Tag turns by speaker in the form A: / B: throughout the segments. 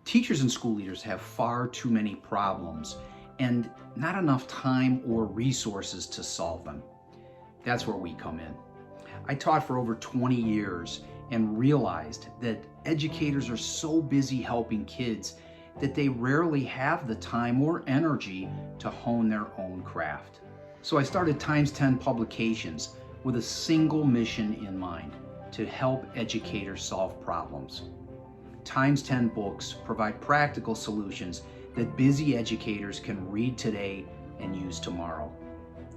A: Teachers and school leaders have far too many problems and not enough time or resources to solve them. That's where we come in. I taught for over 20 years and realized that educators are so busy helping kids that they rarely have the time or energy to hone their own craft. So I started Times 10 Publications with a single mission in mind: to help educators solve problems. Times 10 books provide practical solutions that busy educators can read today and use tomorrow.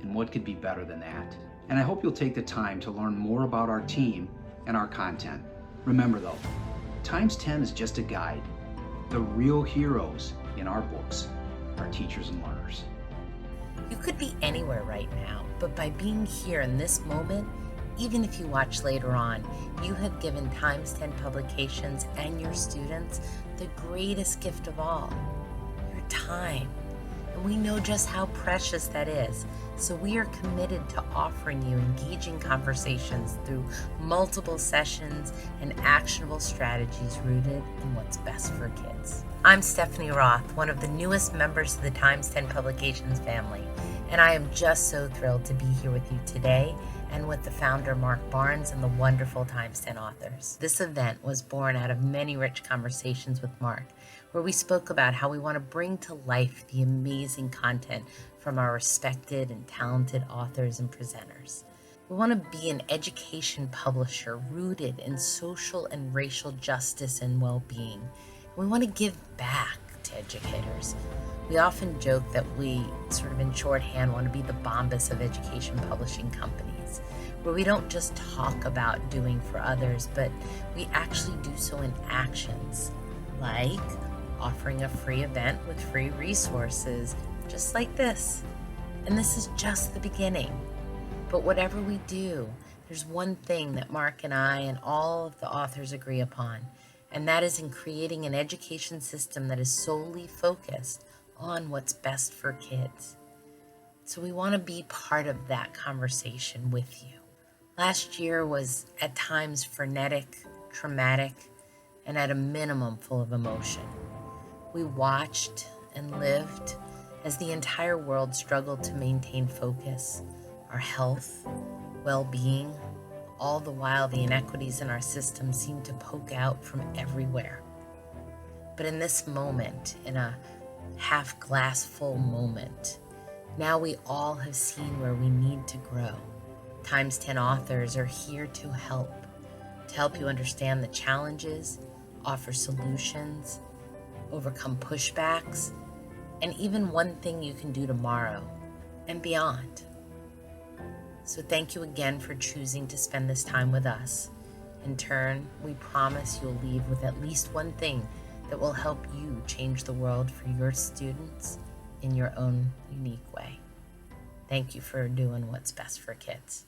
A: And what could be better than that? And I hope you'll take the time to learn more about our team and our content. Remember though, Times 10 is just a guide. The real heroes in our books are teachers and learners.
B: You could be anywhere right now, but by being here in this moment, even if you watch later on, you have given Times 10 Publications and your students the greatest gift of all, your time. And we know just how precious that is. So we are committed to offering you engaging conversations through multiple sessions and actionable strategies rooted in what's best for kids. I'm Stephanie Roth, one of the newest members of the Times 10 Publications family, and I am just so thrilled to be here with you today and with the founder Mark Barnes and the wonderful Times 10 authors. This event was born out of many rich conversations with Mark, where we spoke about how we want to bring to life the amazing content from our respected and talented authors and presenters. We want to be an education publisher rooted in social and racial justice and well-being. We want to give back to educators. We often joke that we, sort of in shorthand, want to be the Bombas of education publishing companies, where we don't just talk about doing for others, but we actually do so in actions, like offering a free event with free resources, just like this. And this is just the beginning. But whatever we do, there's one thing that Mark and I and all of the authors agree upon, and that is in creating an education system that is solely focused on what's best for kids. So we want to be part of that conversation with you. Last year was at times frenetic, traumatic, and at a minimum full of emotion. We watched and lived as the entire world struggled to maintain focus, our health, well-being, all the while the inequities in our system seemed to poke out from everywhere. But in this moment, in a half glass full moment, now we all have seen where we need to grow. Times 10 authors are here to help you understand the challenges, offer solutions, overcome pushbacks, and even one thing you can do tomorrow and beyond. So thank you again for choosing to spend this time with us. In turn, we promise you'll leave with at least one thing that will help you change the world for your students in your own unique way. Thank you for doing what's best for kids.